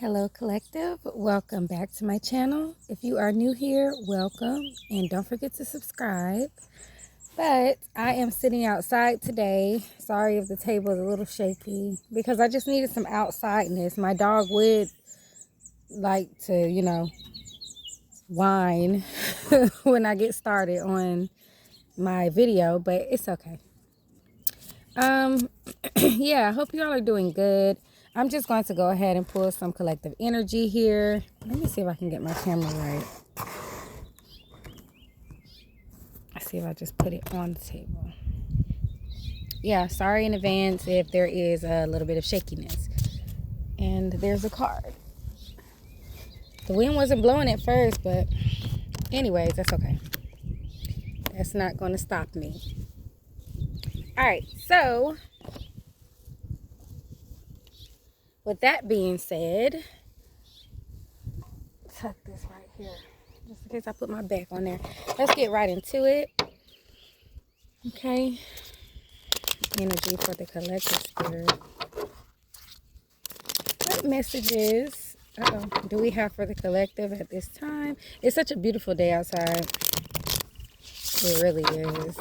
Hello collective, welcome back to my channel. If you are new here, welcome, and don't forget to subscribe. But I am sitting outside today. Sorry if the table is a little shaky because I just needed some outsideness. My dog would like to, whine when I get started on my video, but it's okay. Yeah, I hope you all are doing good. I'm just going to go ahead and pull some collective energy here. Let me see if I can get my camera right. Let's see if I just put it on the table. Yeah, sorry in advance if there is a little bit of shakiness. And there's a card. The wind wasn't blowing at first, but anyways, that's okay. That's not going to stop me. All right, so with that being said, tuck this right here, just in case I put my back on there. Let's get right into it. Okay. Energy for the collective spirit. What messages do we have for the collective at this time? It's such a beautiful day outside. It really is.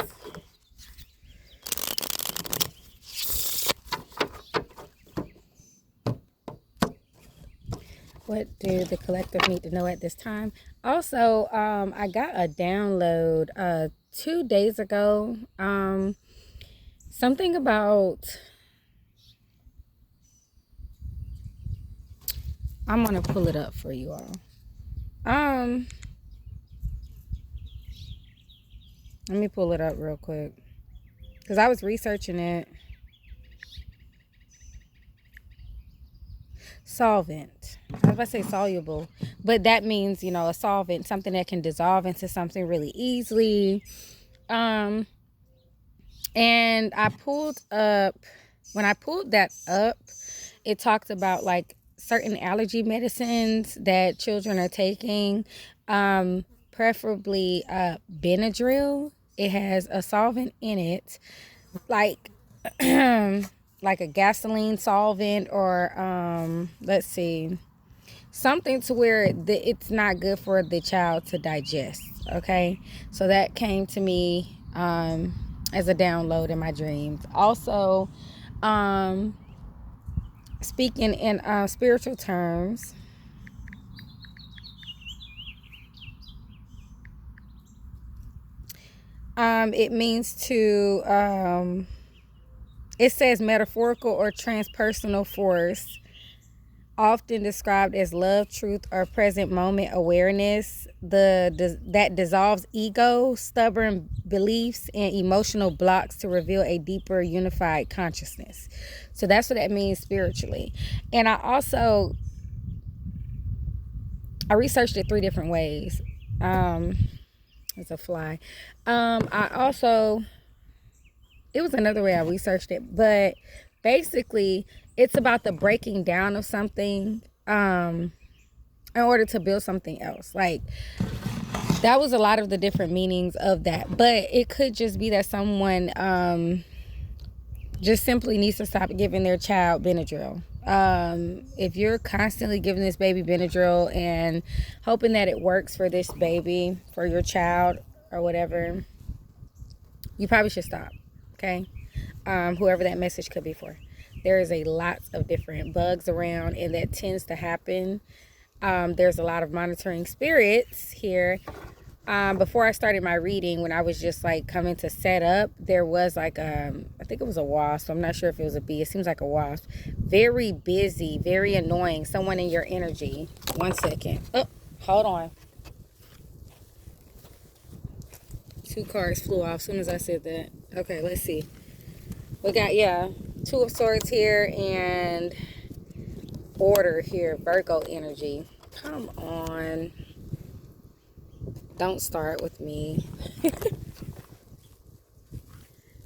What do the collective need to know at this time? Also, I got a download 2 days ago. Something about, I'm gonna pull it up for you all. Let me pull it up real quick because I was researching it. Solvent. I was about to say soluble, but that means, a solvent, something that can dissolve into something really easily. And I pulled up, when I pulled that up, it talked about like certain allergy medicines that children are taking, preferably Benadryl. It has a solvent in it, like like a gasoline solvent, or let's see, something to where it's not good for the child to digest. Okay, so that came to me as a download in my dreams. Also, speaking in spiritual terms, it means to it says metaphorical or transpersonal force, often described as love, truth, or present moment awareness, that dissolves ego, stubborn beliefs, and emotional blocks to reveal a deeper unified consciousness. So that's what that means spiritually. And I researched it 3 different ways. It's a fly. It was another way I researched it, but basically it's about the breaking down of something in order to build something else. Like, that was a lot of the different meanings of that, but it could just be that someone just simply needs to stop giving their child Benadryl. If you're constantly giving this baby Benadryl and hoping that it works for this baby, for your child or whatever, you probably should stop. Okay, whoever that message could be for. There is a lot of different bugs around, and that tends to happen. There's a lot of monitoring spirits here. Before I started my reading, when I was just like coming to set up, there was like I think it was a wasp. I'm not sure if it was a bee. It seems like a wasp. Very busy, very annoying. Someone in your energy. 1 second. Oh, hold on. 2 cards flew off as soon as I said that. Okay, let's see. We got, 2 of Swords here and Order here. Virgo energy. Come on. Don't start with me.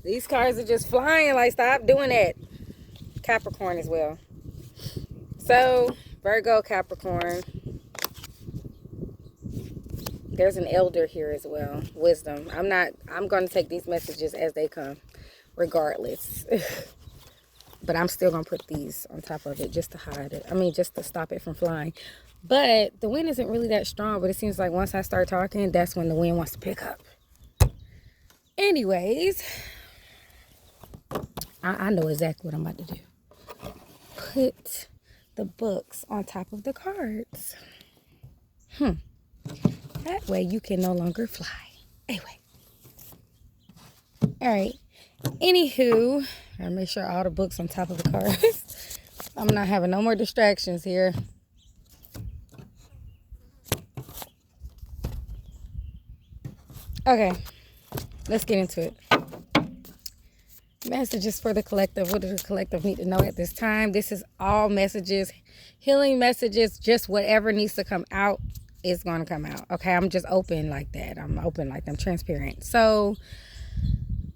These cards are just flying. Like, stop doing that. Capricorn as well. So, Virgo, Capricorn. There's an elder here as well. Wisdom. I'm going to take these messages as they come, regardless. But I'm still going to put these on top of it just to hide it. I mean, just to stop it from flying. But the wind isn't really that strong. But it seems like once I start talking, that's when the wind wants to pick up. Anyways, I know exactly what I'm about to do. Put the books on top of the cards. That way you can no longer fly. Anyway. All right. Anywho, gotta make sure all the books on top of the cards. I'm not having no more distractions here. Okay. Let's get into it. Messages for the collective. What does the collective need to know at this time? This is all messages, healing messages, just whatever needs to come out is going to come out. Okay, I'm just open like that. I'm open like I'm transparent. So,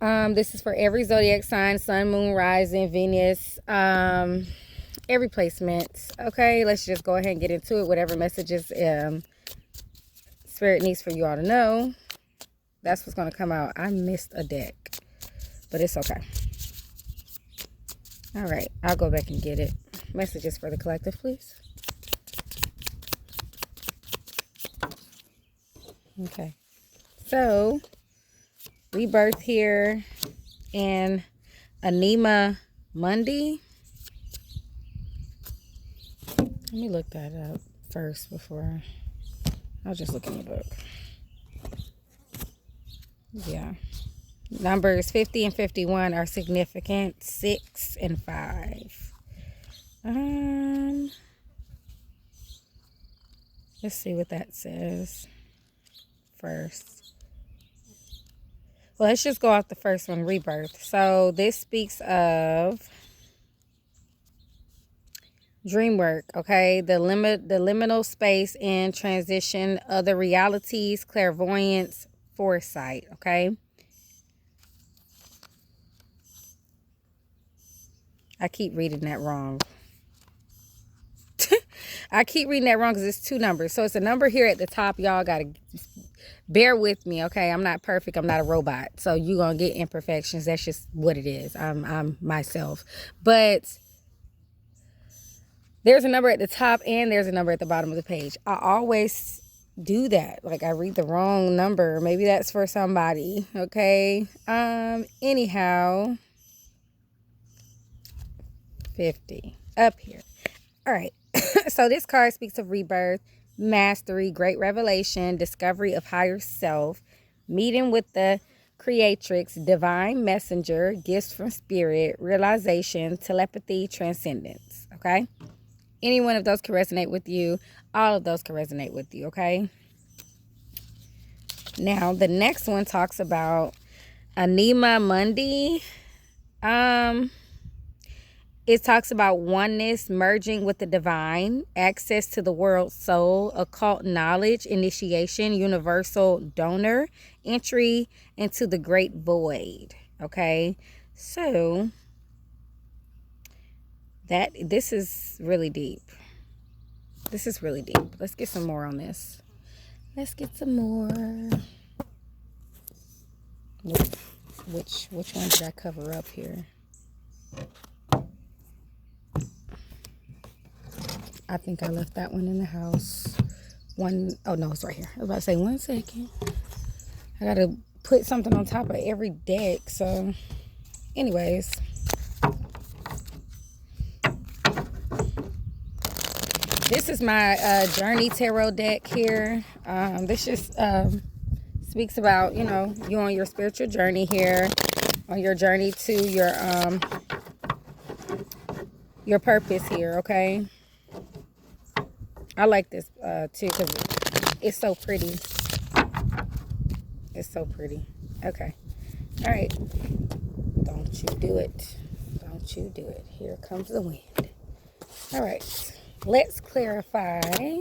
this is for every zodiac sign, sun, moon, rising, Venus, every placement. Okay, let's just go ahead and get into it. Whatever messages Spirit needs for you all to know, that's what's going to come out. I missed a deck, but it's okay. All right, I'll go back and get it. Messages for the collective, please. Okay, so rebirth here and Anima Mundi. Let me look that up first before I'll just look in the book. Yeah. Numbers 50 and 51 are significant. 6 and 5. Let's see what that says first. Well, let's just go off the first one, rebirth. So this speaks of dream work, okay? The liminal space and transition, other realities, clairvoyance, foresight, okay? I keep reading that wrong. I keep reading that wrong because it's 2 numbers. So it's a number here at the top. Y'all got to bear with me, okay? I'm not perfect. I'm not a robot. So you're going to get imperfections. That's just what it is. I'm myself. But there's a number at the top and there's a number at the bottom of the page. I always do that. Like I read the wrong number. Maybe that's for somebody, okay? Anyhow, 50 up here. All right. So this card speaks of rebirth, mastery, great revelation, discovery of higher self, meeting with the creatrix, divine messenger, gifts from spirit, realization, telepathy, transcendence. Okay? Any one of those can resonate with you. All of those can resonate with you. Okay? Now, the next one talks about Anima Mundi. It talks about oneness, merging with the divine, access to the world soul, occult knowledge, initiation, universal donor, entry into the great void. Okay, so this is really deep. This is really deep. Let's get some more on this. Let's get some more. Which one did I cover up here? I think I left that one in the house. Oh no, it's right here. I was about to say 1 second. I gotta put something on top of every deck. So, anyways. This is my Journey Tarot deck here. This just speaks about, you know, you on your spiritual journey here. On your journey to your purpose here, okay? I like this too because it's so pretty. It's so pretty. Okay. All right. Don't you do it. Don't you do it. Here comes the wind. All right. Let's clarify.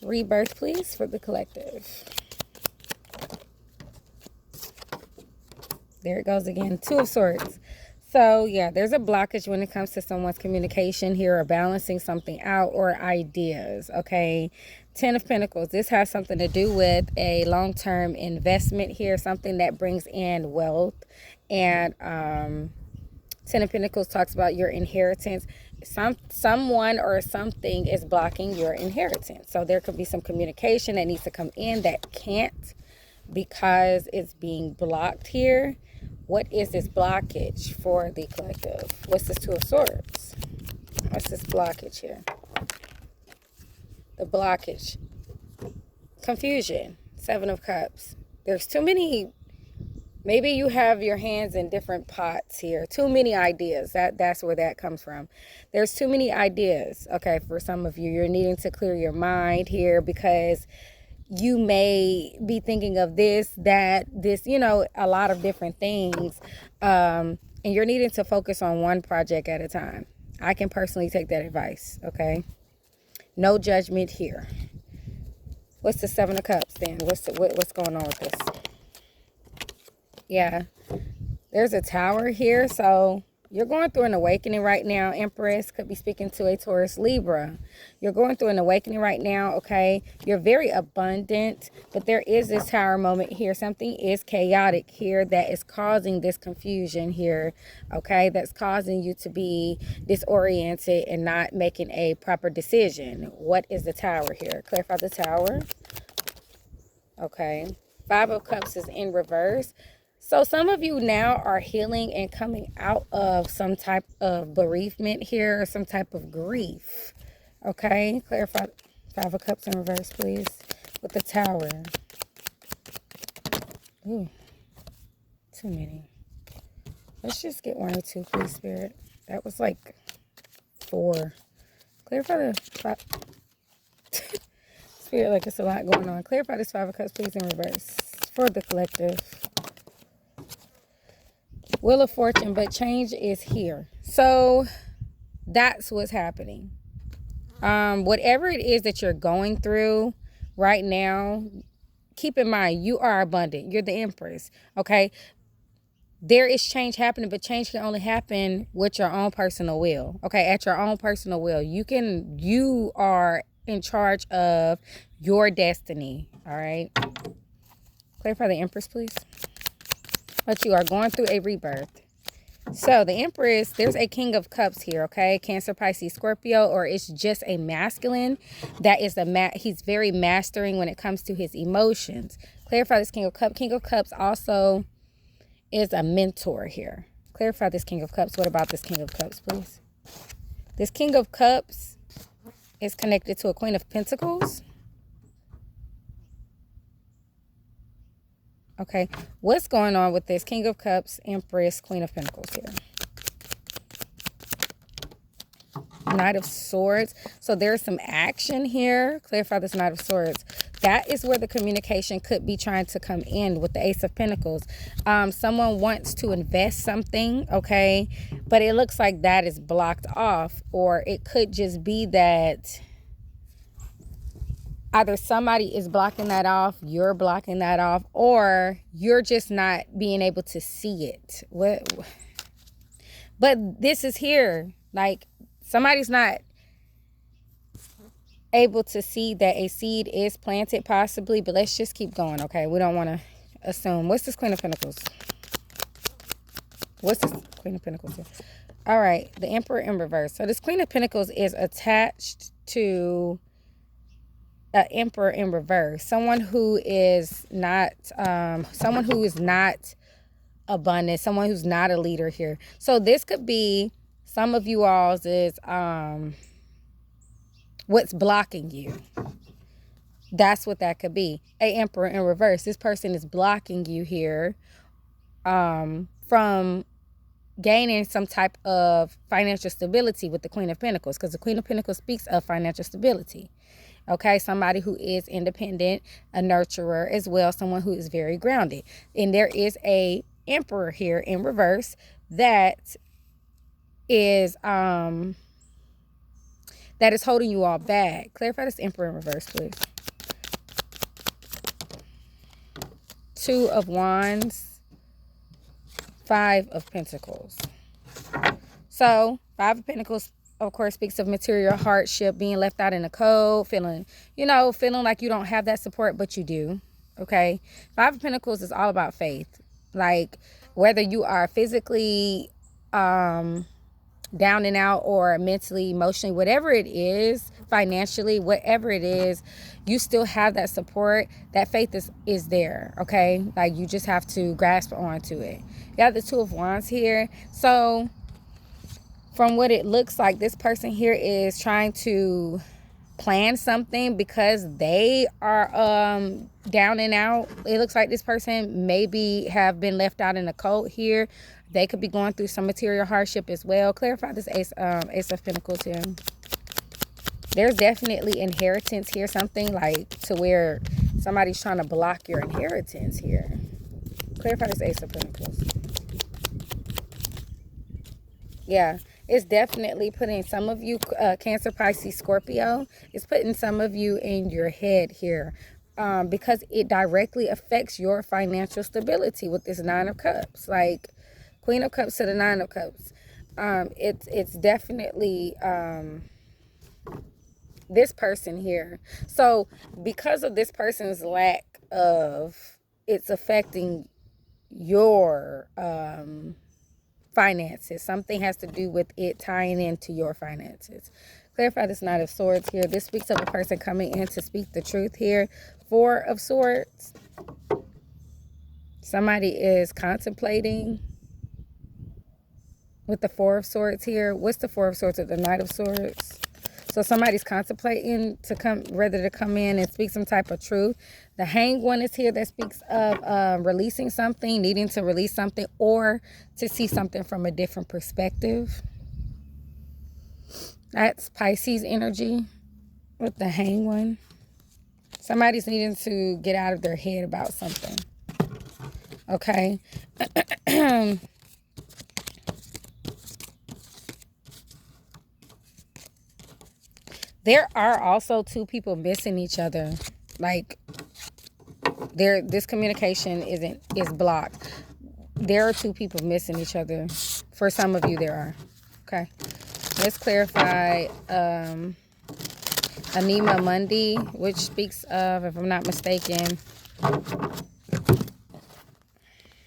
Rebirth, please, for the collective. There it goes again. 2 of Swords. So, yeah, there's a blockage when it comes to someone's communication here or balancing something out or ideas, okay? 10 of Pentacles. This has something to do with a long-term investment here, something that brings in wealth and Ten of Pentacles talks about your inheritance. Someone or something is blocking your inheritance. So there could be some communication that needs to come in that can't because it's being blocked here. What is this blockage for the collective? What's this Two of Swords? What's this blockage here? The blockage. Confusion. Seven of Cups. There's too many. Maybe you have your hands in different pots here. Too many ideas. That's where that comes from. There's too many ideas. Okay, for some of you, you're needing to clear your mind here because you may be thinking of this, that, this, you know, a lot of different things. And you're needing to focus on one project at a time. I can personally take that advice, okay? No judgment here. What's the Seven of Cups then? What's going on with this? Yeah, there's a Tower here. So you're going through an awakening right now. Empress could be speaking to a Taurus Libra. You're going through an awakening right now, okay? You're very abundant, but there is this Tower moment here. Something is chaotic here that is causing this confusion here, okay? That's causing you to be disoriented and not making a proper decision. What is the Tower here? Clarify the Tower. Okay. Five of Cups is in reverse. So some of you now are healing and coming out of some type of bereavement here, or some type of grief. Okay, clarify Five of Cups in reverse, please, with the Tower. Ooh, too many. Let's just get one or two, please, Spirit. That was like 4. Clarify the 5. Spirit, like it's a lot going on. Clarify this Five of Cups, please, in reverse for the collective. Wheel of Fortune, but change is here. So that's what's happening. Whatever it is that you're going through right now, keep in mind, you are abundant. You're the Empress, okay? There is change happening, but change can only happen with your own personal will, okay? At your own personal will. You are in charge of your destiny, all right? Clarify the Empress, please. But you are going through a rebirth. So the Empress, there's a King of Cups here, okay? Cancer, Pisces, Scorpio, or it's just a masculine that is he's very mastering when it comes to his emotions. Clarify this King of Cups. King of Cups also is a mentor here. Clarify this King of Cups. What about this King of Cups, please? This King of Cups is connected to a Queen of Pentacles. Okay, what's going on with this King of Cups, Empress, Queen of Pentacles here? Knight of Swords. So there's some action here. Clarify this Knight of Swords. That is where the communication could be trying to come in with the Ace of Pentacles. Someone wants to invest something, okay? But it looks like that is blocked off. Or it could just be that either somebody is blocking that off, you're blocking that off, or you're just not being able to see it. But this is here. Like, somebody's not able to see that a seed is planted possibly, but let's just keep going, okay? We don't want to assume. What's this Queen of Pentacles? What's this Queen of Pentacles here? All right, the Emperor in reverse. So this Queen of Pentacles is attached to an Emperor in reverse. Someone who is not abundant, someone who's not a leader here. So this could be some of you all's is what's blocking you. That's what that could be. A Emperor in reverse. This person is blocking you here from gaining some type of financial stability with the Queen of Pentacles, because the Queen of Pentacles speaks of financial stability. Okay, somebody who is independent, a nurturer as well, someone who is very grounded. And there is a Emperor here in reverse that is holding you all back. Clarify this Emperor in reverse, please. Two of Wands, Five of Pentacles. So, Five of Pentacles, of course, speaks of material hardship, being left out in the cold, feeling like you don't have that support, but you do. Okay. Five of Pentacles is all about faith. Like, whether you are physically down and out, or mentally, emotionally, whatever it is, financially, whatever it is, you still have that support. That faith is there, okay? Like, you just have to grasp onto it. You got the Two of Wands here. So from what it looks like, this person here is trying to plan something because they are down and out. It looks like this person maybe have been left out in the cold here. They could be going through some material hardship as well. Clarify this Ace of Pentacles here. There's definitely inheritance here. Something like to where somebody's trying to block your inheritance here. Clarify this Ace of Pentacles. Yeah, it's definitely putting some of you, Cancer, Pisces, Scorpio, it's putting some of you in your head here because it directly affects your financial stability with this Nine of Cups. Like, Queen of Cups to the Nine of Cups. It's definitely this person here. So because of this person's lack of, it's affecting your finances. Something has to do with it tying into your finances. Clarify this Knight of Swords here. This speaks of a person coming in to speak the truth here. Four of Swords. Somebody is contemplating with the Four of Swords here. What's the Four of Swords with the Knight of Swords? So somebody's contemplating to come, rather to come in and speak some type of truth. The Hanged One is here. That speaks of releasing something, needing to release something, or to see something from a different perspective. That's Pisces energy with the Hanged One. Somebody's needing to get out of their head about something. Okay. There are also two people missing each other. Like, this communication is blocked. There are two people missing each other. For some of you, there are. Okay. Let's clarify Anima Mundi, which speaks of, if I'm not mistaken,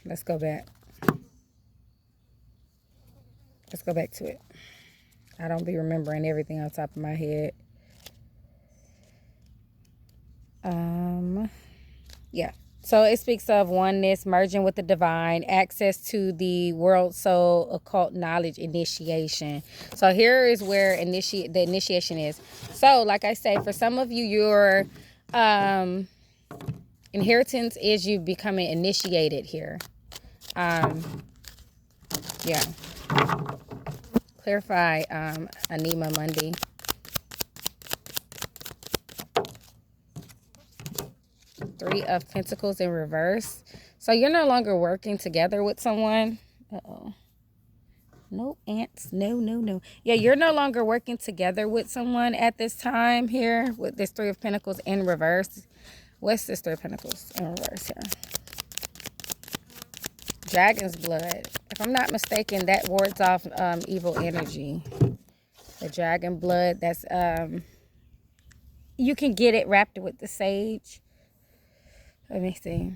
let's go back. Let's go back to it. I don't be remembering everything on top of my head. Yeah. So it speaks of oneness, merging with the divine, access to the world soul, occult knowledge, initiation. So here is where the initiation is. So like I say, for some of you, your inheritance is you becoming initiated here. Yeah. Clarify Anima Mundi. Three of Pentacles in reverse. So you're no longer working together with someone. Uh-oh. No ants. No. Yeah, you're no longer working together with someone at this time here with this Three of Pentacles in reverse. What's this Three of Pentacles in reverse here? Dragon's blood. If I'm not mistaken, that wards off evil energy. The dragon blood, that's you can get it wrapped with the sage. Let me see.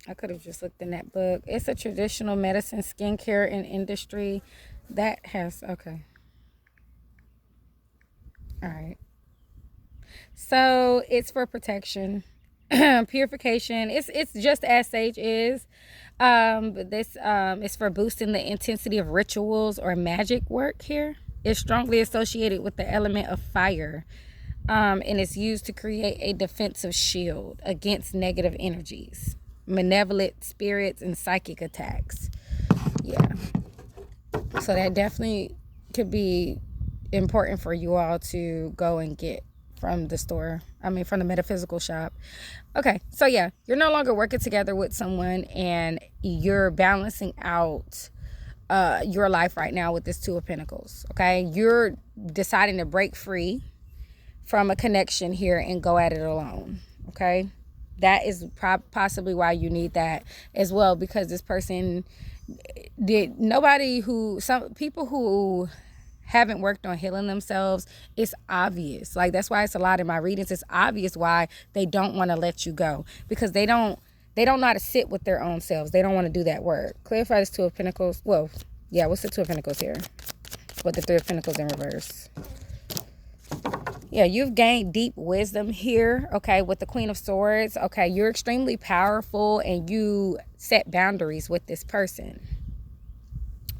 I could have just looked in that book. It's a traditional medicine, skincare, and industry that has, okay. All right. So it's for protection, purification. It's just as sage is. But this is for boosting the intensity of rituals or magic work here. It's strongly associated with the element of fire. And it's used to create a defensive shield against negative energies, malevolent spirits, and psychic attacks. Yeah. So that definitely could be important for you all to go and get from the store. I mean, from the metaphysical shop. Okay. So yeah, you're no longer working together with someone and you're balancing out your life right now with this Two of Pentacles. Okay. You're deciding to break free from a connection here and go at it alone. Okay. That is possibly why you need that as well, because this person some people who haven't worked on healing themselves, it's obvious. Like, that's why it's a lot in my readings. It's obvious why they don't want to let you go, because they don't know how to sit with their own selves. They don't want to do that work. Clarify this Two of Pentacles. Well, yeah, what's the Two of Pentacles here? What the Three of Pentacles in reverse? Yeah, you've gained deep wisdom here, okay, with the Queen of Swords. Okay, you're extremely powerful and you set boundaries with this person.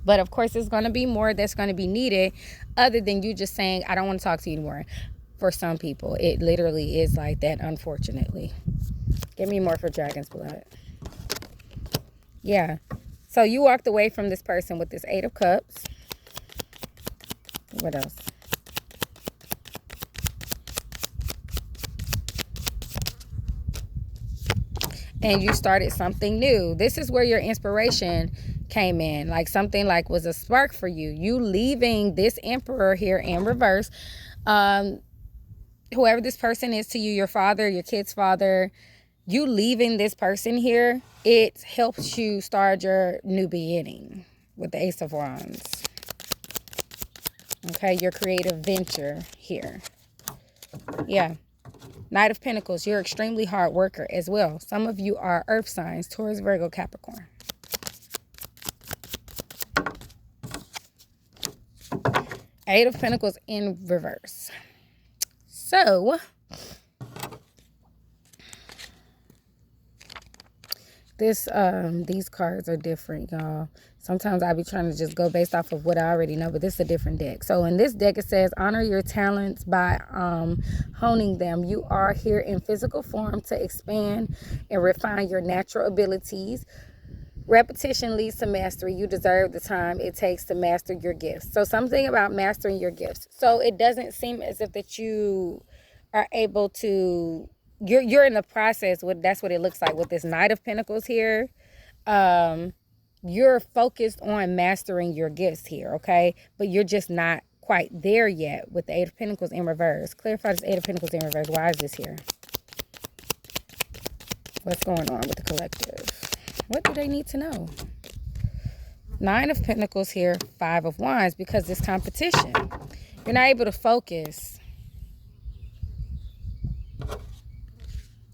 But of course, there's going to be more that's going to be needed other than you just saying, I don't want to talk to you anymore. For some people, it literally is like that, unfortunately. Give me more for Dragon's Blood. Yeah. So you walked away from this person with this Eight of Cups. What else? And you started something new. This is where your inspiration came in. Like, something like was a spark for you. You leaving this Emperor here in reverse. Whoever this person is to you, your father, your kid's father, you leaving this person here, it helps you start your new beginning with the Ace of Wands. Okay, your creative venture here. Yeah. Knight of Pentacles, you're an extremely hard worker as well. Some of you are earth signs, Taurus, Virgo, Capricorn. Eight of Pentacles in reverse. So, these cards are different, y'all. Sometimes I be trying to just go based off of what I already know, but this is a different deck. So in this deck, it says, honor your talents by honing them. You are here in physical form to expand and refine your natural abilities. Repetition leads to mastery. You deserve the time it takes to master your gifts. So something about mastering your gifts. So it doesn't seem as if that you are able to, you're in the process. That's what it looks like with this Knight of Pentacles here. You're focused on mastering your gifts here, okay? But you're just not quite there yet with the Eight of Pentacles in reverse. Clarify this Eight of Pentacles in reverse. Why is this here? What's going on with the collective? What do they need to know? Nine of Pentacles here, Five of Wands, because this competition. You're not able to focus.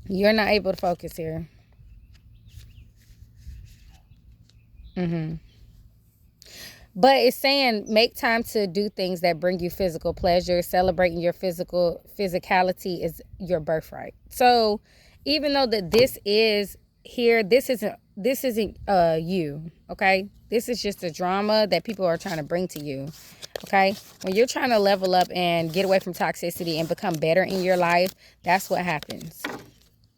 You're not able to focus here. But it's saying make time to do things that bring you physical pleasure. Celebrating your physicality is your birthright. So even though that this is here, this isn't you, okay? This is just a drama that people are trying to bring to you, okay? When you're trying to level up and get away from toxicity and become better in your life, that's what happens.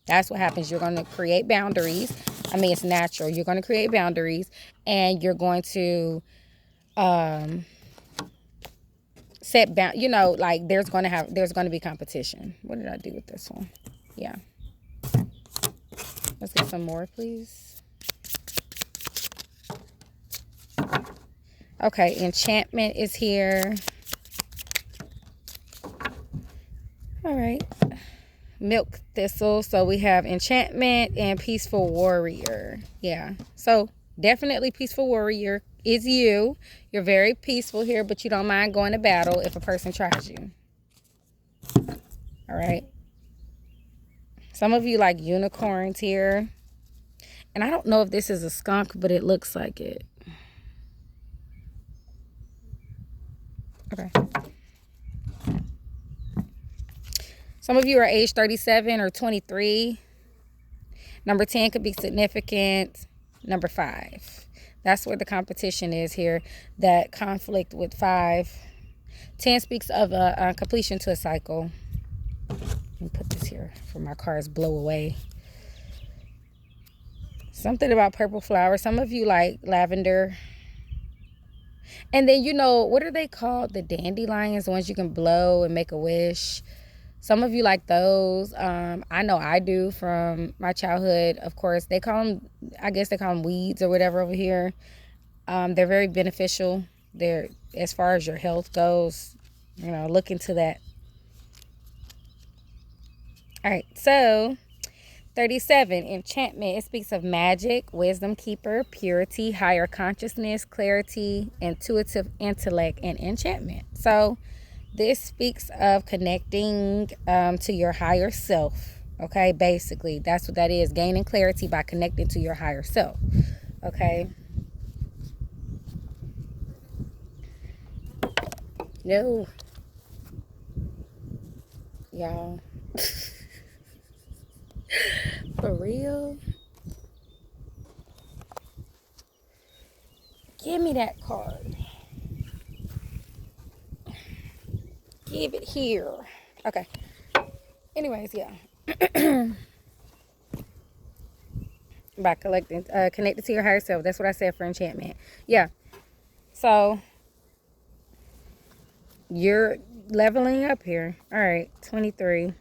That's what happens. You're going to create boundaries. I mean, it's natural. You're going to create boundaries, and you're going to set bound. You know, like there's going to be competition. What did I do with this one? Yeah. Let's get some more, please. Okay, enchantment is here. All right. Milk thistle. So we have enchantment and peaceful warrior. Yeah. So definitely peaceful warrior is you. You're very peaceful here, but you don't mind going to battle if a person tries you. All right. Some of you like unicorns here. And I don't know if this is a skunk, but it looks like it. Okay. Some of you are age 37 or 23. Number 10 could be significant. Number 5. That's where the competition is here. That conflict with 5. 10 speaks of a completion to a cycle. Let me put this here for my cards blow away. Something about purple flowers. Some of you like lavender. And then, you know, what are they called? The dandelions, the ones you can blow and make a wish. Some of you like those. I know I do from my childhood. Of course, they call them, I guess they call them weeds or whatever over here. They're very beneficial. They're, as far as your health goes, you know, look into that. All right, so 37, enchantment. It speaks of magic, wisdom keeper, purity, higher consciousness, clarity, intuitive intellect, and enchantment. So this speaks of connecting to your higher self. Okay, basically, that's what that is. Gaining clarity by connecting to your higher self. Okay. No. Y'all. For real? Give me that card. Give it here. Okay. Anyways, yeah. By collecting, connected to your higher self. That's what I said for enchantment. Yeah. So you're leveling up here. All right. 23.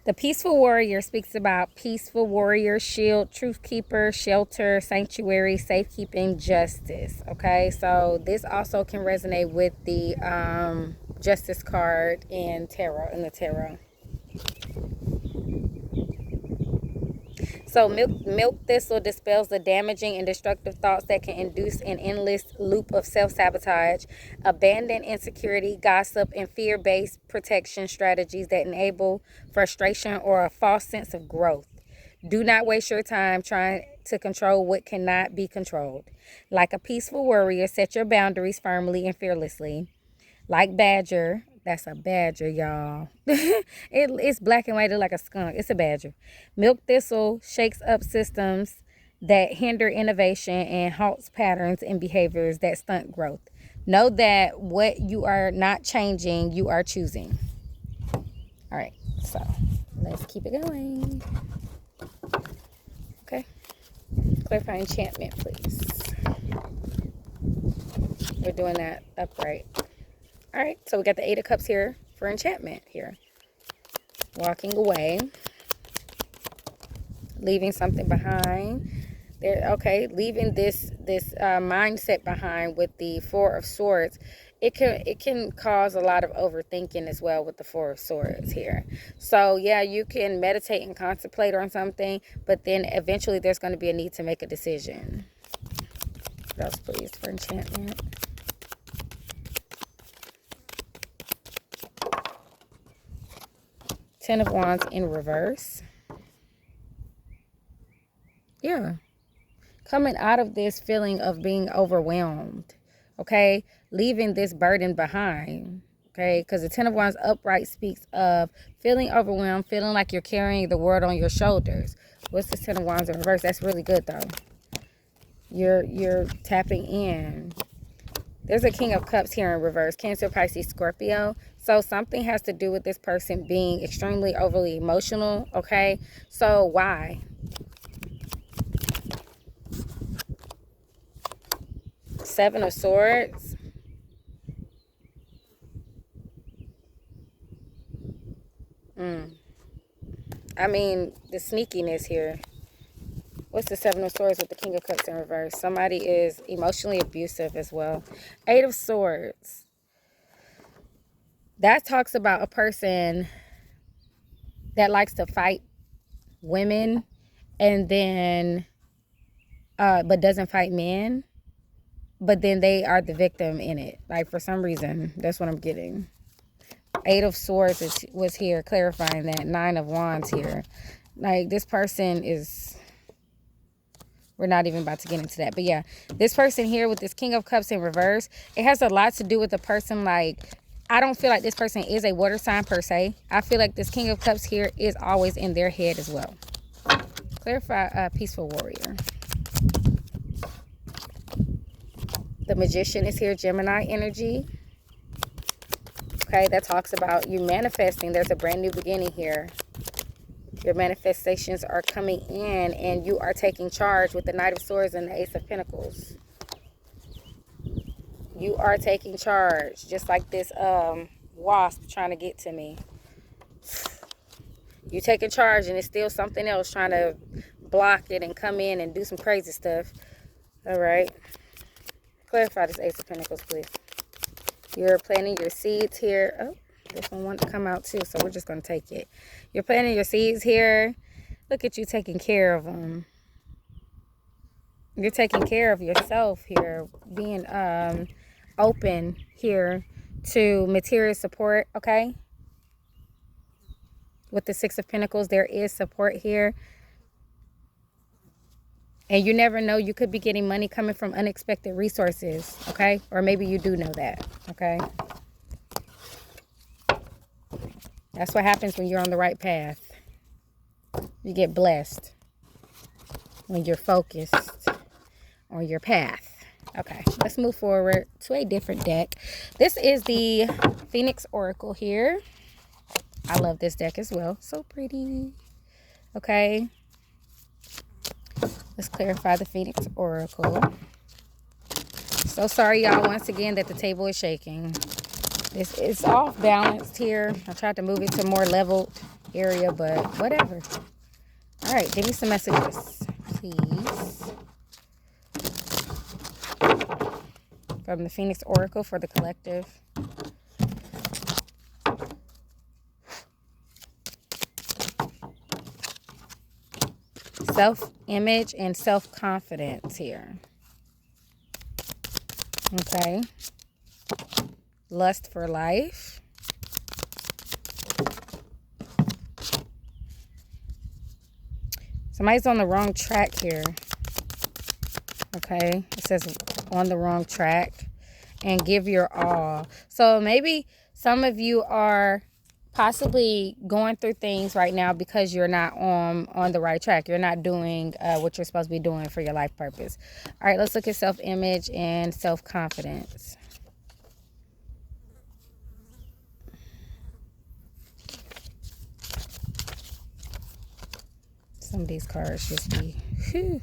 The peaceful warrior speaks about peaceful warrior, shield, truth keeper, shelter, sanctuary, safekeeping, justice. Okay, so this also can resonate with the justice card in the tarot. So milk thistle dispels the damaging and destructive thoughts that can induce an endless loop of self-sabotage, abandon insecurity, gossip, and fear-based protection strategies that enable frustration or a false sense of growth. Do not waste your time trying to control what cannot be controlled. Like a peaceful warrior, set your boundaries firmly and fearlessly. Like badger, that's a badger, y'all. It's black and white, like a skunk. It's a badger. Milk thistle shakes up systems that hinder innovation and halts patterns and behaviors that stunt growth. Know that what you are not changing, you are choosing. All right, so let's keep it going. Okay. Clarify enchantment, please. We're doing that upright. All right, so we got the Eight of Cups here for enchantment here. Walking away. Leaving something behind. There, okay, leaving this mindset behind with the Four of Swords. It can cause a lot of overthinking as well with the Four of Swords here. So yeah, you can meditate and contemplate on something, but then eventually there's going to be a need to make a decision. What else, please, for enchantment? Ten of Wands in reverse. Yeah. Coming out of this feeling of being overwhelmed. Okay. Leaving this burden behind. Okay. Because the Ten of Wands upright speaks of feeling overwhelmed, feeling like you're carrying the world on your shoulders. What's the Ten of Wands in reverse? That's really good though. You're tapping in. There's a King of Cups here in reverse. Cancer, Pisces, Scorpio. So something has to do with this person being extremely overly emotional. Okay. So why? Seven of Swords. I mean, the sneakiness here. What's the Seven of Swords with the King of Cups in reverse? Somebody is emotionally abusive as well. Eight of Swords. That talks about a person that likes to fight women and then, but doesn't fight men. But then they are the victim in it. Like, for some reason, that's what I'm getting. Eight of Swords was here clarifying that. Nine of Wands here. Like, this person is... We're not even about to get into that. But yeah, this person here with this King of Cups in reverse, it has a lot to do with the person. Like, I don't feel like this person is a water sign per se. I feel like this King of Cups here is always in their head as well. Clarify peaceful warrior. The Magician is here, Gemini energy. Okay, that talks about you manifesting. There's a brand new beginning here. Your manifestations are coming in and you are taking charge with the Knight of Swords and the Ace of Pentacles. You are taking charge, just like this wasp trying to get to me. You taking charge and it's still something else trying to block it and come in and do some crazy stuff. All right. Clarify this Ace of Pentacles, please. You're planting your seeds here. Oh, this one wanted to come out too, so we're just going to take it. You're planting your seeds here. Look at you taking care of them. You're taking care of yourself here, being open here to material support, okay? With the Six of Pentacles, there is support here. And you never know, you could be getting money coming from unexpected resources, okay? Or maybe you do know that, okay? That's what happens when you're on the right path. You get blessed when you're focused on your path. Okay, let's move forward to a different deck. This is the Phoenix Oracle here. I love this deck as well. So pretty. Okay. Let's clarify the Phoenix Oracle. So sorry, y'all, once again, that the table is shaking. This is off balanced here. I tried to move it to a more leveled area, but whatever. All right, give me some messages, please. From the Phoenix Oracle for the collective. Self-image and self-confidence here. Okay. Lust for life. Somebody's on the wrong track here. Okay. It says on the wrong track. And give your all. So maybe some of you are possibly going through things right now because you're not on the right track. You're not doing what you're supposed to be doing for your life purpose. All right, let's look at self-image and self-confidence. Some of these cards just be, whew.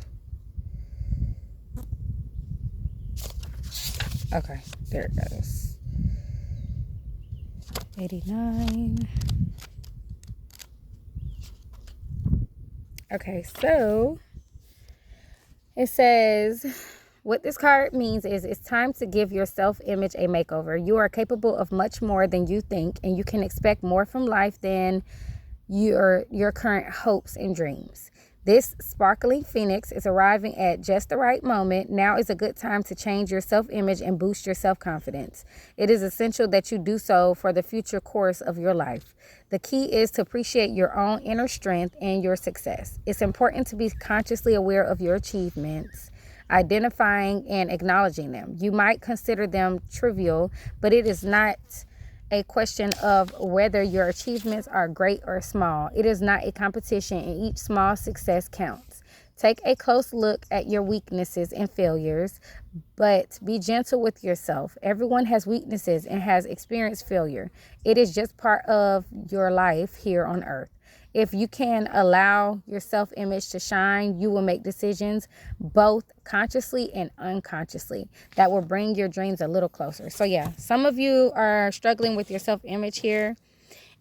Okay, there it goes. 89. Okay, so it says, what this card means is it's time to give your self-image a makeover. You are capable of much more than you think, and you can expect more from life than your current hopes and dreams. This sparkling phoenix is arriving at just the right moment. Now is a good time to change your self-image and boost your self-confidence. It is essential that you do so for the future course of your life. The key is to appreciate your own inner strength and your success. It's important to be consciously aware of your achievements, identifying and acknowledging them. You might consider them trivial, but it is not a question of whether your achievements are great or small. It is not a competition, and each small success counts. Take a close look at your weaknesses and failures, but be gentle with yourself. Everyone has weaknesses and has experienced failure. It is just part of your life here on earth. If you can allow your self-image to shine, you will make decisions both consciously and unconsciously that will bring your dreams a little closer. So yeah, some of you are struggling with your self-image here.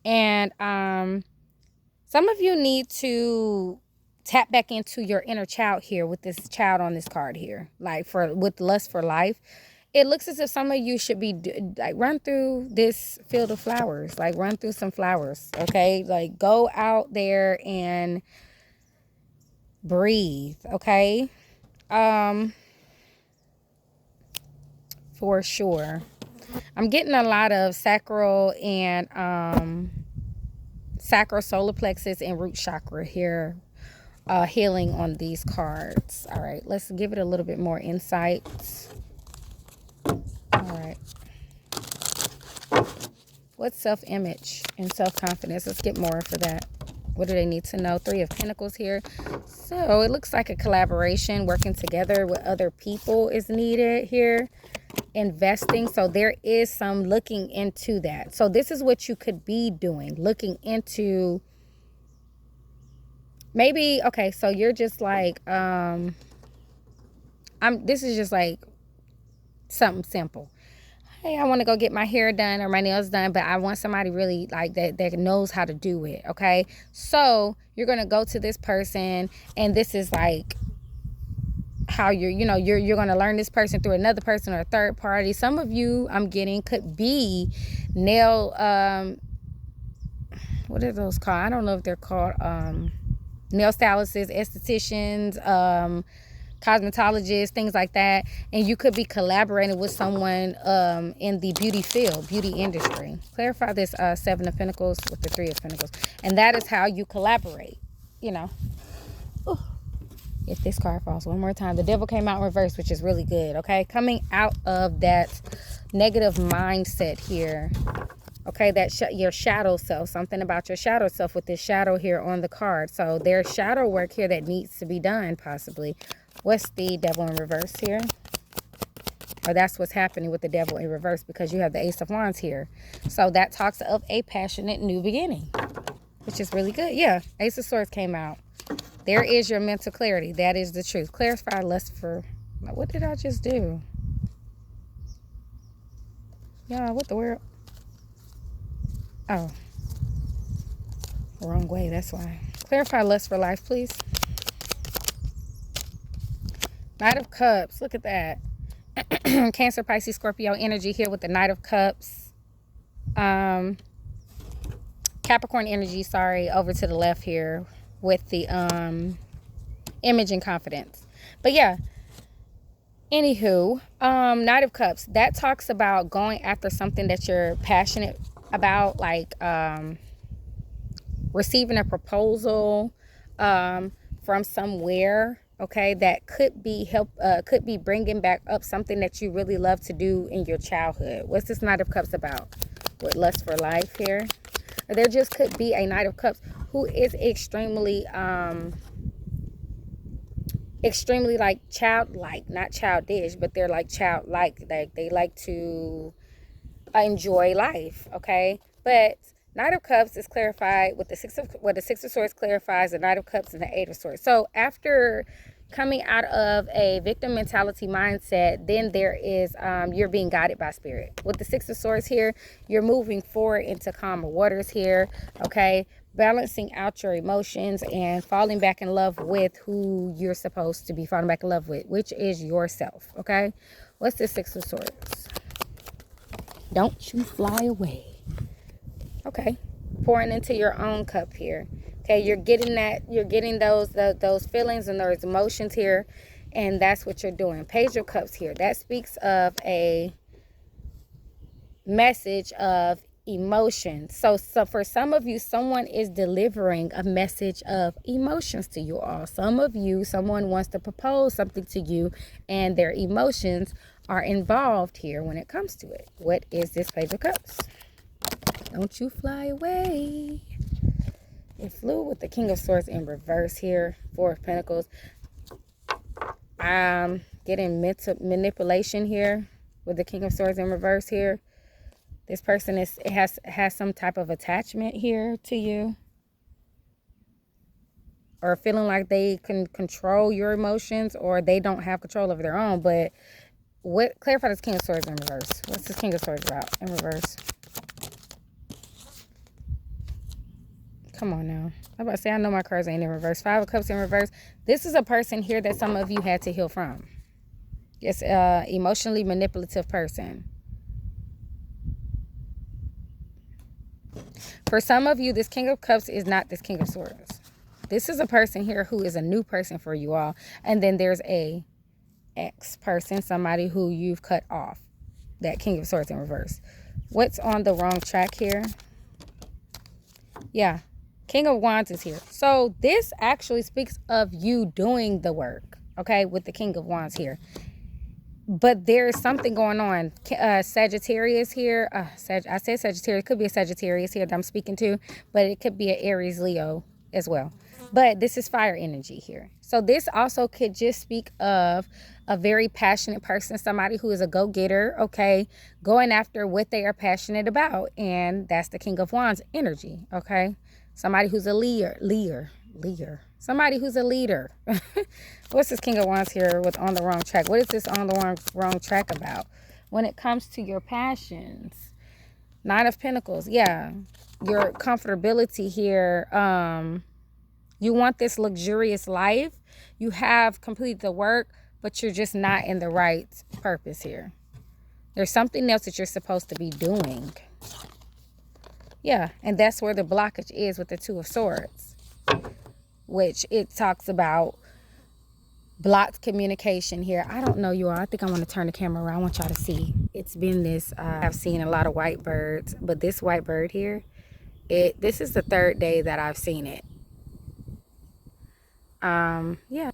And some of you need to tap back into your inner child here with this child on this card here. Like with lust for life. It looks as if some of you should be like run through this field of flowers, like run through some flowers, okay? Like go out there and breathe, okay? For sure. I'm getting a lot of sacral and sacral, solar plexus, and root chakra here, healing on these cards. All right, let's give it a little bit more insight. All right. What's self-image and self-confidence? Let's get more for that. What do they need to know? Three of Pentacles here. So it looks like a collaboration, working together with other people is needed here. Investing. So there is some looking into that. So this is what you could be doing. Looking into maybe, okay, so you're just like, this is just like something simple. Hey, I want to go get my hair done or my nails done, but I want somebody really like that knows how to do it, okay? So you're going to go to this person, and this is like how you're going to learn this person through another person or a third party. Some of you, I'm getting, could be nail, what are those called? I don't know if they're called, nail stylists, estheticians, cosmetologists, things like that. And you could be collaborating with someone in the beauty field, beauty industry. Clarify this Seven of Pentacles with the Three of Pentacles. And that is how you collaborate, you know. Ooh. If this card falls one more time, the Devil came out in reverse, which is really good, okay? Coming out of that negative mindset here, okay, that your shadow self, something about your shadow self with this shadow here on the card. So there's shadow work here that needs to be done, possibly. What's the Devil in reverse here? Or that's what's happening with the Devil in reverse, because you have the Ace of Wands here. So that talks of a passionate new beginning, which is really good. Yeah, Ace of Swords came out. There is your mental clarity. That is the truth. Clarify lust for... What did I just do? Yeah, what the world? Oh. Wrong way, that's why. Clarify lust for life, please. Knight of Cups. Look at that. Cancer, Pisces, Scorpio energy here with the Knight of Cups. Capricorn energy, sorry, over to the left here with the Image and Confidence. But yeah, anywho, Knight of Cups, that talks about going after something that you're passionate about, like receiving a proposal from somewhere, okay, that could be could be bringing back up something that you really love to do in your childhood. What's this Knight of Cups about with lust for life here? There just could be a Knight of Cups who is extremely like childlike, not childish, but they're like childlike. Like they like to enjoy life, okay? But Knight of Cups is clarified with the Six of Swords clarifies the Knight of Cups and the Eight of Swords. So after coming out of a victim mentality mindset, then there is you're being guided by spirit. With the Six of Swords here, you're moving forward into calmer waters here, okay? Balancing out your emotions and falling back in love with who you're supposed to be falling back in love with, which is yourself, okay? What's the Six of Swords? Don't you fly away. Okay, pouring into your own cup here. Okay, you're getting those feelings and those emotions here, and that's what you're doing. Page of Cups here. That speaks of a message of emotions. So for some of you, someone is delivering a message of emotions to you all. Some of you, someone wants to propose something to you, and their emotions are involved here when it comes to it. What is this Page of Cups? Don't you fly away. It flew with the King of Swords in reverse here. Four of Pentacles. Getting manipulation here with the King of Swords in reverse here. This person has some type of attachment here to you, or feeling like they can control your emotions, or they don't have control over their own. But clarify this King of Swords in reverse. What's this King of Swords about in reverse? Come on now. I'm about to say, I know my cards ain't in reverse. Five of Cups in reverse. This is a person here that some of you had to heal from. It's an emotionally manipulative person. For some of you, this King of Cups is not this King of Swords. This is a person here who is a new person for you all. And then there's a ex person, somebody who you've cut off. That King of Swords in reverse. What's on the wrong track here? Yeah. King of Wands is here. So this actually speaks of you doing the work, okay, with the King of Wands here. But there's something going on. Sagittarius here. I said Sagittarius. It could be a Sagittarius here that I'm speaking to, but it could be an Aries Leo as well. But this is fire energy here. So this also could just speak of a very passionate person, somebody who is a go-getter, okay, going after what they are passionate about. And that's the King of Wands energy, okay? Somebody who's a leader. Somebody who's a leader. What's this King of Wands here with on the wrong track? What is this on the wrong track about? When it comes to your passions. Nine of Pentacles. Yeah. Your comfortability here. You want this luxurious life. You have completed the work, but you're just not in the right purpose here. There's something else that you're supposed to be doing. Yeah, and that's where the blockage is with the Two of Swords. which it talks about blocked communication here. I don't know, you all. I think I want to turn the camera around. I want y'all to see. It's been this, I've seen a lot of white birds, but this white bird here, this is the third day that I've seen it. Yeah.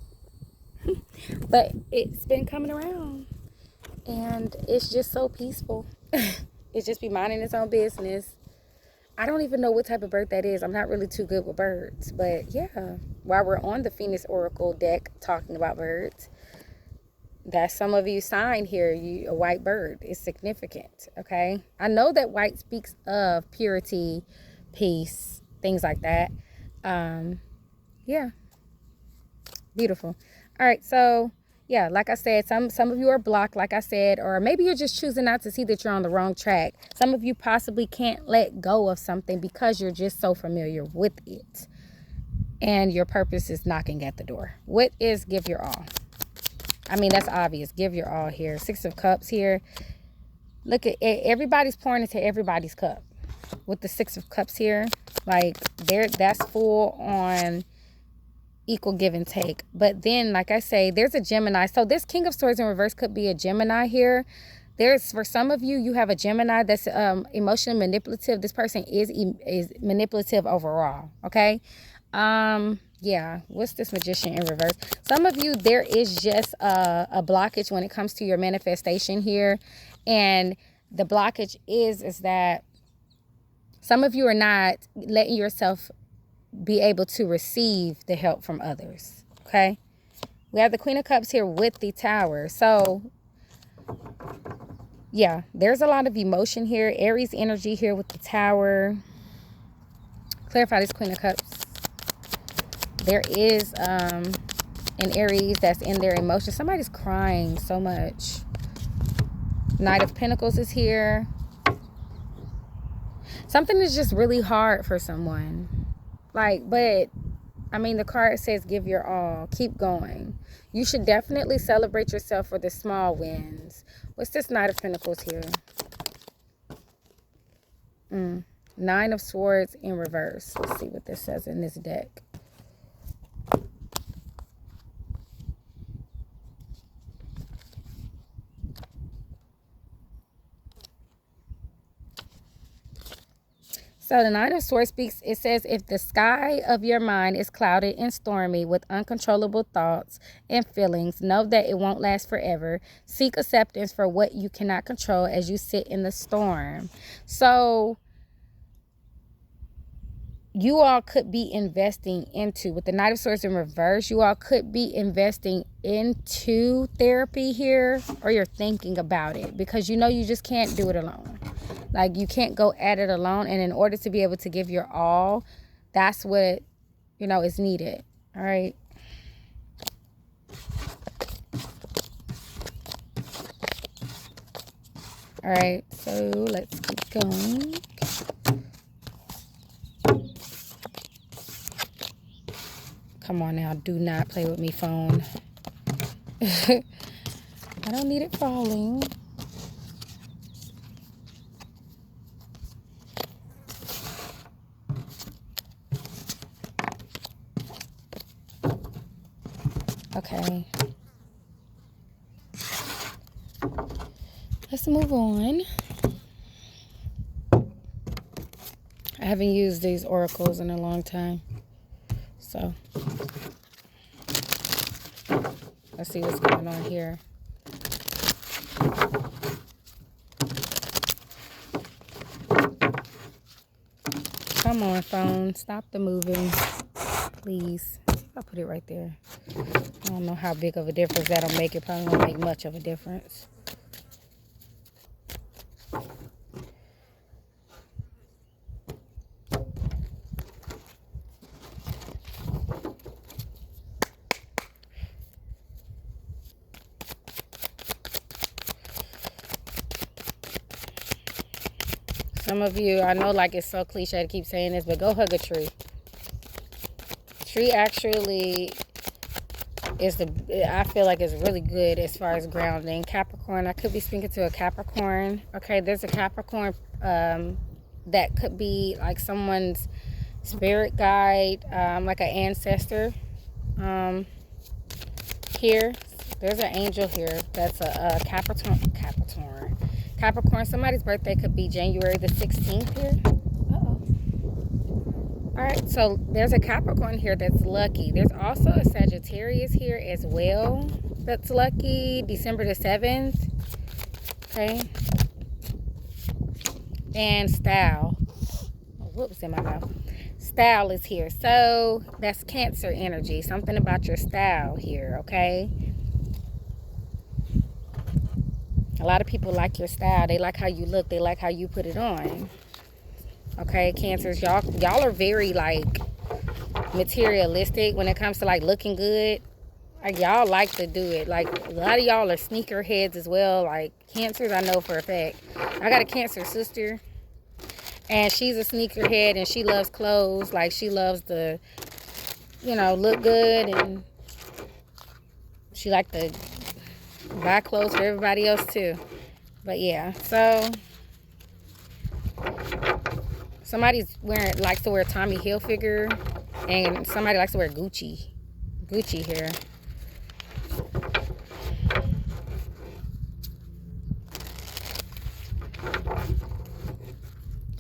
But it's been coming around, and it's just so peaceful. It's just be minding its own business. I don't even know what type of bird that is. I'm not really too good with birds. But yeah, while we're on the Phoenix Oracle deck talking about birds, that some of you signed here, a white bird is significant, okay? I know that white speaks of purity, peace, things like that. Yeah, beautiful. All right, so yeah, like I said, some of you are blocked, like I said, or maybe you're just choosing not to see that you're on the wrong track. Some of you possibly can't let go of something because you're just so familiar with it, and your purpose is knocking at the door. What is give your all? I mean, that's obvious. Give your all here. Six of Cups here. Look at it. Everybody's pouring into everybody's cup with the Six of Cups here. Like, that's full on equal give and take. But then, like I say, there's a Gemini. So this King of Swords in reverse could be a Gemini here. For some of you, you have a Gemini that's emotionally manipulative. This person is manipulative overall. Okay. Yeah. What's this Magician in reverse? Some of you, there is just a blockage when it comes to your manifestation here. And the blockage is that some of you are not letting yourself be able to receive the help from others. Okay. We have the Queen of Cups here with the Tower. So yeah, there's a lot of emotion here. Aries energy here with the Tower. Clarify this Queen of Cups. There is an Aries that's in their emotions. Somebody's crying so much. Knight of Pentacles is here. Something is just really hard for someone. Like, but I mean, the card says give your all. Keep going. You should definitely celebrate yourself for the small wins. What's this Knight of Pentacles here? Nine of Swords in reverse. Let's see what this says in this deck. So the Nine of Swords speaks, it says, if the sky of your mind is clouded and stormy with uncontrollable thoughts and feelings, know that it won't last forever. Seek acceptance for what you cannot control as you sit in the storm. So you all could be investing into, with the Knight of Swords in reverse, you all could be investing into therapy here, or you're thinking about it because you know you just can't do it alone. Like, you can't go at it alone. And in order to be able to give your all, that's what, you know, is needed. All right. All right. So let's keep going. Come on now. Do not play with me, phone. I don't need it falling. Okay. Let's move on. I haven't used these oracles in a long time. So let's see what's going on here. Come on, phone. Stop the moving, please. I'll put it right there. I don't know how big of a difference that'll make. It probably won't make much of a difference. Some of you, I know, like, it's so cliche to keep saying this, but go hug a tree. Tree actually is I feel like it's really good as far as grounding. Capricorn, I could be speaking to a Capricorn. Okay, there's a Capricorn that could be like someone's spirit guide, like an ancestor. Here, there's an angel here that's a Capricorn. Somebody's birthday could be January the 16th here. Uh-oh. All right, so there's a Capricorn here that's lucky. There's also a Sagittarius here as well that's lucky, December the 7th. Okay. And style. Oh, whoops, in my mouth. Style is here. So that's Cancer energy. Something about your style here, okay? A lot of people like your style. They like how you look. They like how you put it on. Okay, Cancers, y'all are very like materialistic when it comes to like looking good. Like y'all like to do it. Like a lot of y'all are sneaker heads as well. Like Cancers, I know for a fact. I got a Cancer sister, and she's a sneakerhead, and she loves clothes. Like she loves to, look good, and she like to buy clothes for everybody else too. But yeah, so somebody's likes to wear Tommy Hilfiger, and somebody likes to wear Gucci here.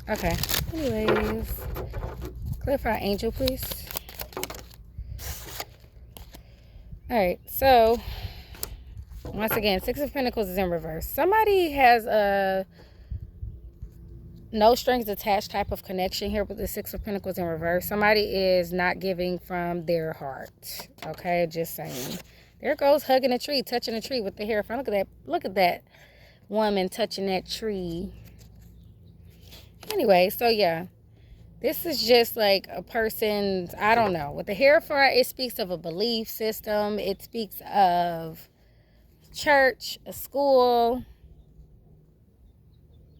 Okay. Anyways, clarify angel, please. All right. So once again, Six of Pentacles is in reverse. Somebody has a no strings attached type of connection here with the Six of Pentacles in reverse. Somebody is not giving from their heart. Okay, just saying. There goes hugging a tree, touching a tree with the hair front. Look at that. Look at that woman touching that tree. Anyway, so yeah. This is just like a person's, I don't know. With the hair front, it speaks of a belief system. It speaks of church, a school,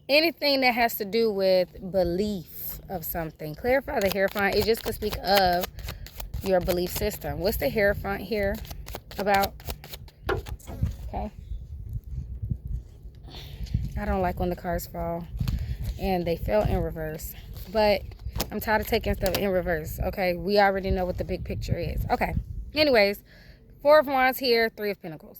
anything that has to do with belief of something. Clarify the hair front. It just could speak of your belief system. What's the hair front here about? Okay. I don't like when the cards fall and they fell in reverse. But I'm tired of taking stuff in reverse. Okay. We already know what the big picture is. Okay. Anyways, Four of Wands here, Three of Pentacles.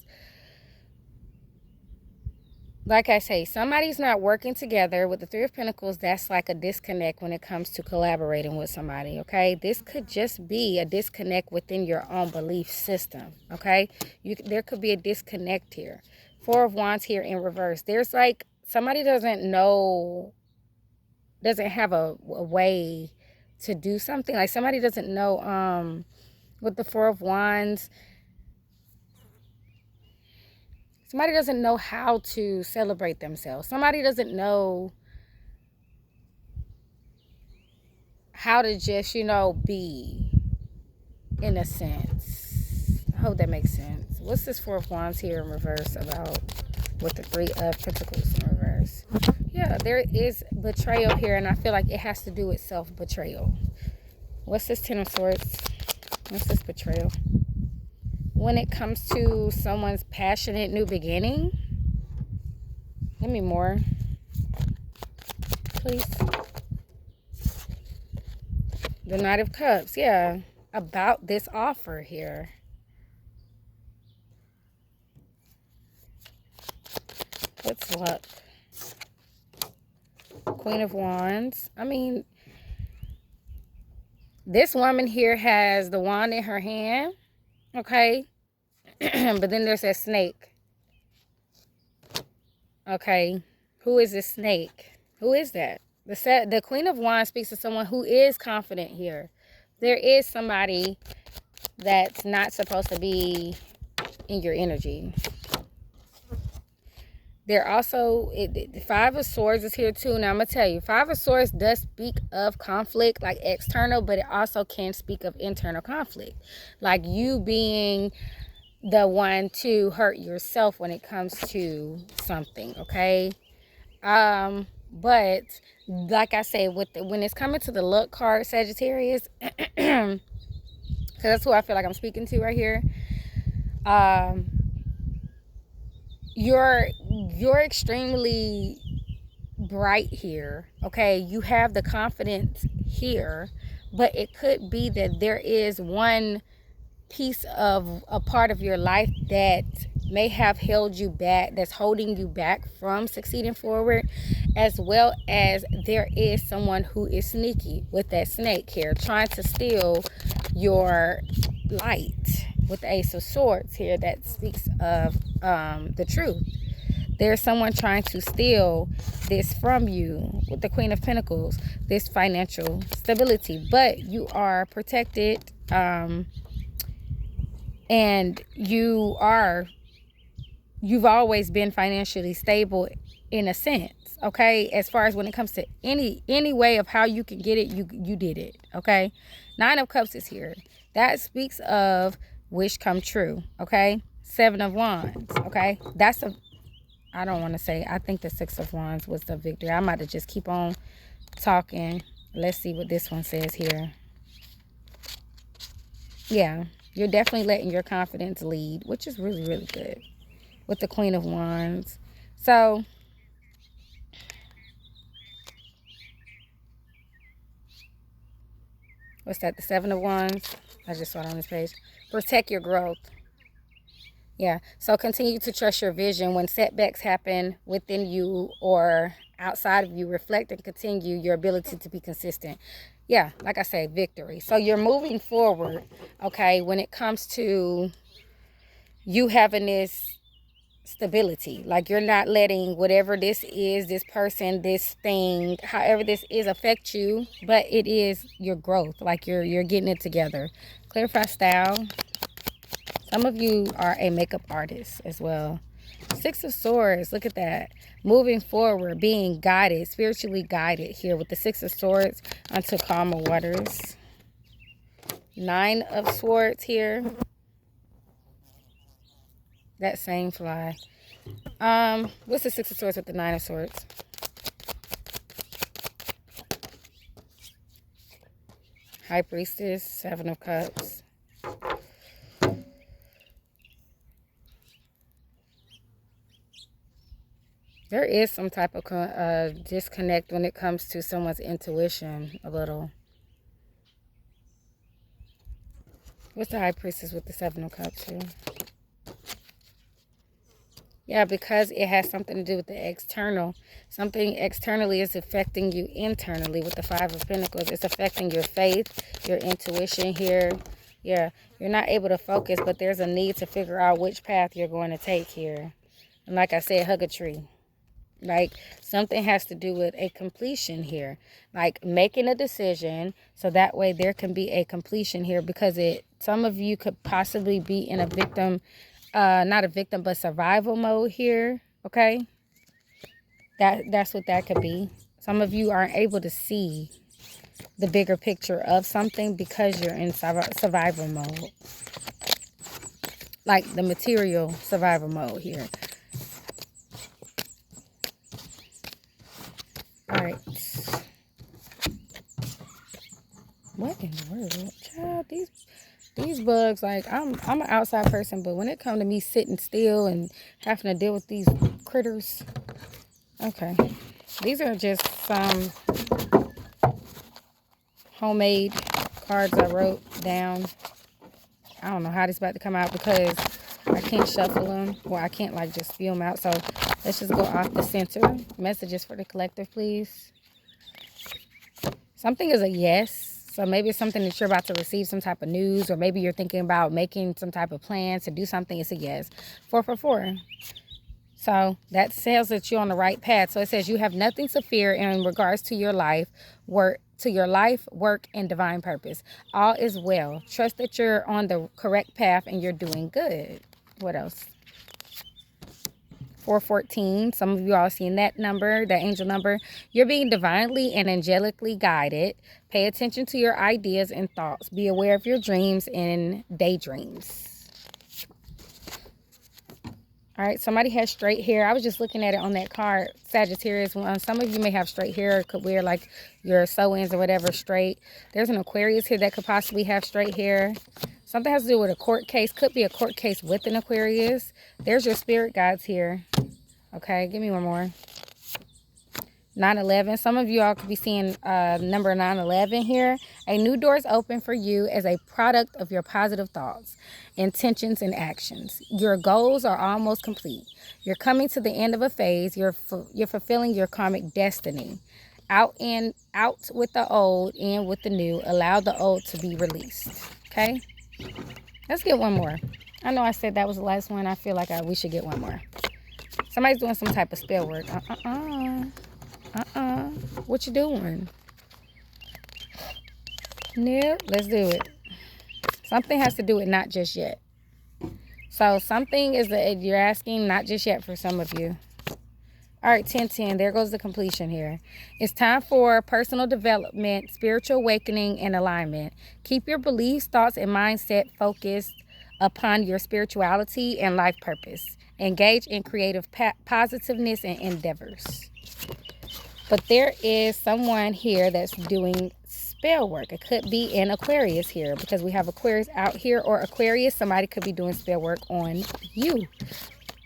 Like I say, somebody's not working together with the Three of Pentacles. That's like a disconnect when it comes to collaborating with somebody, okay? This could just be a disconnect within your own belief system, okay? There could be a disconnect here. Four of Wands here in reverse. There's like somebody doesn't have a way to do something. Like somebody doesn't know with the Four of Wands. Somebody doesn't know how to celebrate themselves. Somebody doesn't know how to just, be, in a sense. I hope that makes sense. What's this Four of Wands here in reverse about with the Three of Pentacles in reverse? Yeah, there is betrayal here, and I feel like it has to do with self-betrayal. What's this Ten of Swords? What's this betrayal? When it comes to someone's passionate new beginning, give me more, please. The Knight of Cups, yeah, about this offer here. What's luck? Queen of Wands. I mean, this woman here has the wand in her hand. Okay, but then there's that snake. Okay, who is this snake? Who is that? The Queen of Wands speaks to someone who is confident here. There is somebody that's not supposed to be in your energy. There also, the Five of Swords is here too. Now, I'm going to tell you, Five of Swords does speak of conflict, like external, but it also can speak of internal conflict. Like you being the one to hurt yourself when it comes to something, okay? But, like I say, when it's coming to the luck card, Sagittarius, because that's who I feel like I'm speaking to right here, you're extremely bright here, okay? You have the confidence here, but it could be that there is one piece of a part of your life that may have held you back, that's holding you back from succeeding forward, as well as there is someone who is sneaky with that snake here, trying to steal your light with the Ace of Swords here. That speaks of the truth. There's someone trying to steal this from you with the Queen of Pentacles, this financial stability, but you are protected, and you've always been financially stable in a sense, okay? As far as when it comes to any way of how you can get it, you did it, okay? Nine of Cups is here. That speaks of wish come true, okay? Seven of Wands, okay? I don't want to say, I think the Six of Wands was the victory. I might have just keep on talking. Let's see what this one says here. Yeah, you're definitely letting your confidence lead, which is really, really good with the Queen of Wands. So, what's that? The Seven of Wands. I just saw it on this page. Protect your growth. Yeah, so continue to trust your vision. When setbacks happen within you or outside of you, reflect and continue your ability to be consistent. Yeah, like I say, victory. So you're moving forward, okay, when it comes to you having this stability. Like, you're not letting whatever this is, this person, this thing, however this is, affect you, but it is your growth. Like, you're getting it together. Clarify style. Some of you are a makeup artist as well. Six of Swords, look at that. Moving forward, being guided, spiritually guided here with the Six of Swords onto calmer waters. Nine of Swords here. That same fly. What's the Six of Swords with the Nine of Swords? High Priestess, Seven of Cups. There is some type of disconnect when it comes to someone's intuition a little. What's the High Priestess with the Seven of Cups here? Yeah, because it has something to do with the external. Something externally is affecting you internally with the Five of Pentacles. It's affecting your faith, your intuition here. Yeah, you're not able to focus, but there's a need to figure out which path you're going to take here. And like I said, hug a tree. Like, something has to do with a completion here. Like, making a decision so that way there can be a completion here, because some of you could possibly be in a victim, not a victim, but survival mode here, okay? That's what that could be. Some of you aren't able to see the bigger picture of something because you're in survival mode. Like the material survival mode here. All right. What in the world? Child, these bugs, like, I'm an outside person, but when it comes to me sitting still and having to deal with these critters. Okay. These are just some homemade cards I wrote down. I don't know how this is about to come out because I can't shuffle them. Well, I can't, like, just spew them out. So let's just go off the center. Messages for the collective, please. Something is a yes. So maybe it's something that you're about to receive some type of news, or maybe you're thinking about making some type of plan to do something. It's a yes. 444. So that says that you're on the right path. So it says you have nothing to fear in regards to your life, work, and divine purpose. All is well. Trust that you're on the correct path and you're doing good. What else? 414. Some of you all seen that number, that angel number. You're being divinely and angelically guided. Pay attention to your ideas and thoughts. Be aware of your dreams and daydreams. All right, somebody has straight hair. I was just looking at it on that card, Sagittarius. Some of you may have straight hair, could wear like your sew-ins or whatever straight. There's an Aquarius here that could possibly have straight hair. Something has to do with a court case. Could be a court case with an Aquarius. There's your spirit guides here. Okay, give me one more. 9/11. Some of you all could be seeing number 9/11 here. A new door is open for you as a product of your positive thoughts, intentions, and actions. Your goals are almost complete. You're coming to the end of a phase. You're fulfilling your karmic destiny. Out with the old, in with the new. Allow the old to be released. Okay? Let's get one more. I know I said that was the last one. I feel like we should get one more. Somebody's doing some type of spell work. What you doing? Nope. Let's do it. Something has to do with not just yet. So something is that you're asking not just yet for some of you. All right, 10:10. There goes the completion here. It's time for personal development, spiritual awakening, and alignment. Keep your beliefs, thoughts, and mindset focused upon your spirituality and life purpose. Engage in creative positiveness and endeavors. But there is someone here that's doing spell work. It could be an Aquarius here because we have Aquarius out here, or Aquarius. Somebody could be doing spell work on you.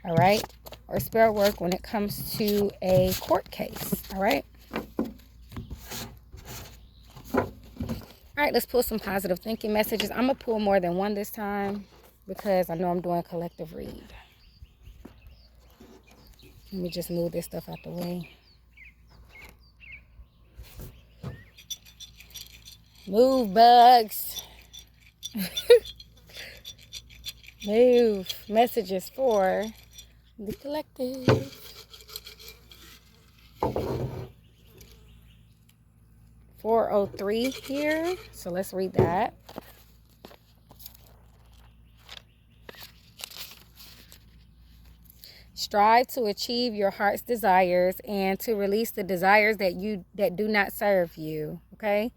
All right? Or spell work when it comes to a court case. All right? All right, let's pull some positive thinking messages. I'm going to pull more than one this time because I know I'm doing a collective read. Let me just move this stuff out the way. Move, bugs. Move. Messages for the collective. 403 here. So let's read that. Strive to achieve your heart's desires and to release the desires that do not serve you. Okay?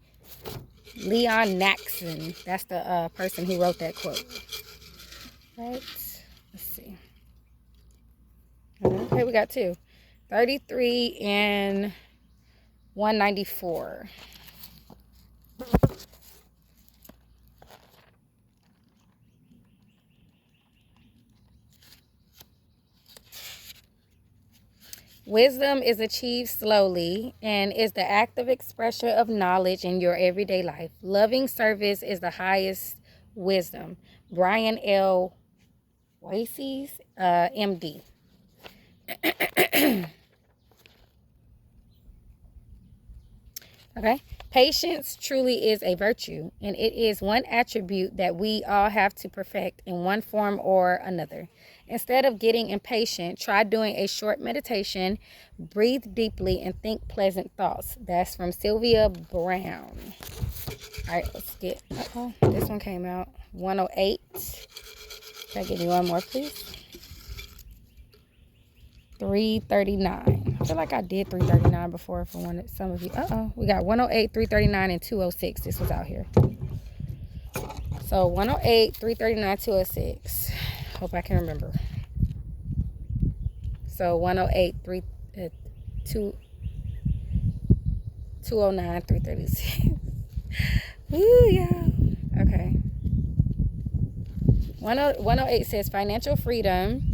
Leon Naxon. That's the person who wrote that quote. Right? Let's see. Okay, we got two. 33 and 194. Wisdom is achieved slowly and is the active expression of knowledge in your everyday life. Loving service is the highest wisdom. Brian L. Wacies, MD. Okay. Patience truly is a virtue, and it is one attribute that we all have to perfect in one form or another. Instead of getting impatient, try doing a short meditation, breathe deeply, and think pleasant thoughts. That's from Sylvia Brown. All right, let's get, this one came out. 108. Can I give you one more, please? 339. I feel like I did 339 before for some of you. We got 108, 339, and 206. This was out here. So 108, 339, 206. Hope I can remember. So 108, 209, 336. Woo, yeah. Okay. 108 says financial freedom.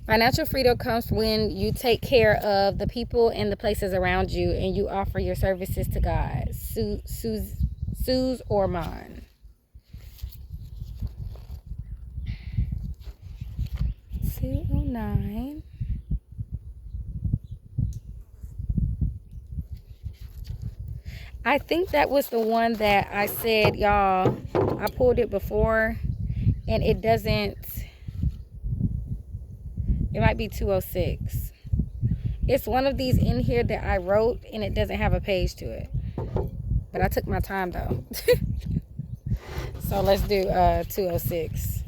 Financial freedom comes when you take care of the people and the places around you and you offer your services to God. Suze Orman. $209. I think that was the one that I said, y'all, I pulled it before and it doesn't. It might be 206. It's one of these in here that I wrote and it doesn't have a page to it. But I took my time though. So let's do 206.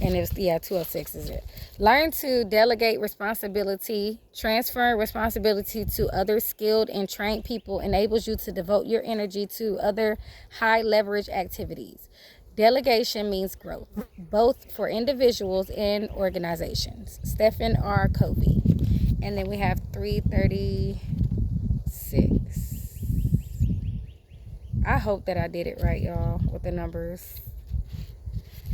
And it's, 206 is it. Learn to delegate responsibility. Transferring responsibility to other skilled and trained people enables you to devote your energy to other high leverage activities. Delegation means growth, both for individuals and organizations. Stephen R. Covey. And then we have 336. I hope that I did it right, y'all, with the numbers.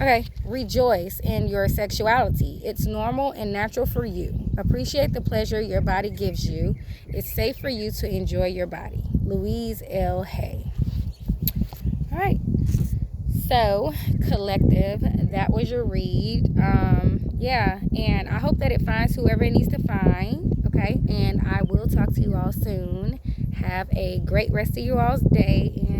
Okay, rejoice in your sexuality. It's normal and natural for you. Appreciate the pleasure your body gives you. It's safe for you to enjoy your body. Louise L. Hay. All right. So, collective, that was your read. Yeah, and I hope that it finds whoever it needs to find. Okay, and I will talk to you all soon. Have a great rest of you all's day, and